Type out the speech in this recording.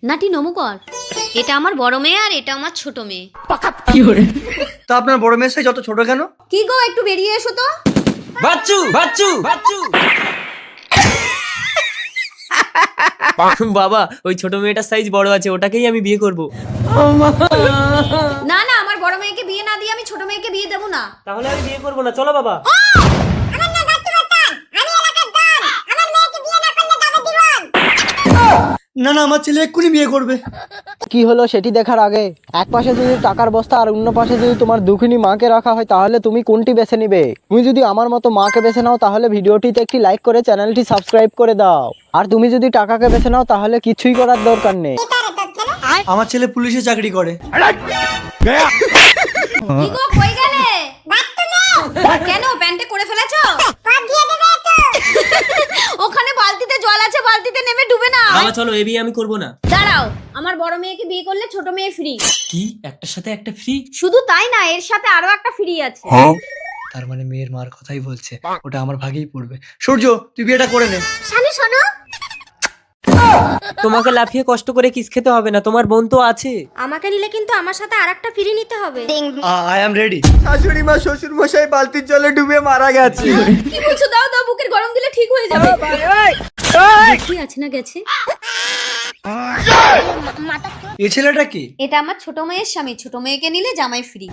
নাটি নমু কর। এটা আমার বড় মেয়ে আর এটা আমার ছোট মেয়ে। তা আপনার বড় মেয়ের সাইজ যত ছোট কেন? কি গো একটু বেরিয়ে এসো তো। বাচ্চু বাচ্চু বাচ্চু বাবা ওই ছোট মেয়েটার সাইজ বড় আছে, ওটাকেই আমি বিয়ে করব। না না, আমার বড় মেয়েকে বিয়ে না দিয়ে আমি ছোট মেয়েকে বিয়ে দেবো না। তাহলে আমি বিয়ে করব না, চলো বাবা। না না, আমার ছেলে এক্ষুনি বিয়ে করবে। কি হলো সেটি দেখার আগে এক পাশে যদি টাকার বস্তা আর অন্য পাশে যদি তোমার দুঃখিনী মাকে রাখা হয়, তাহলে তুমি কোনটি বেছে নিবে? তুমি যদি আমার মতো মাকে বেছে নাও তাহলে ভিডিওটিতে একটি লাইক করে চ্যানেলটি সাবস্ক্রাইব করে দাও, আর তুমি যদি টাকাকে বেছে নাও তাহলে কিছুই করার দরকার নেই। আমার ছেলে পুলিশে চাকরি করে। কি গো কই গেলে? কেন প্যান্টে করে ফেলেছো? ওখানে বালতিতে জল আছে, বালতিতে নেমে ডুবে না। বাবা চলো, এই বিয়ে আমি করব না। দাঁড়াও, আমার বড় মেয়েকে বিয়ে করলে ছোট মেয়ে ফ্রি। কি একটার সাথে একটা ফ্রি? শুধু তাই না, এর সাথে আরো একটা ফ্রি আছে। তার মানে মেয়ের মার কথাই বলছে, ওটা আমার ভাগেই পড়বে। সূর্য, তুই বিয়েটা করে নে। শানু শোনো, তোমাকে লাফিয়ে কষ্ট করে কিস খেতে হবে না, তোমার বোন তো আছে। আমাকে নিলে কিন্তু আমার সাথে আরেকটা ফ্রি নিতে হবে। I am ready. শাশুড়ি মা শ্বশুর মশাই বালতির জলে ডুবে মারা গেছে। কি বলছো? দাও দাও, বুকের গরম দিলে ঠিক হয়ে যাবে। কি আছে না গেছে? এ ছেলেটা কি? এটা আমার ছোট মেয়ের স্বামী, ছোট মেয়েকে নিলে জামাই ফ্রি।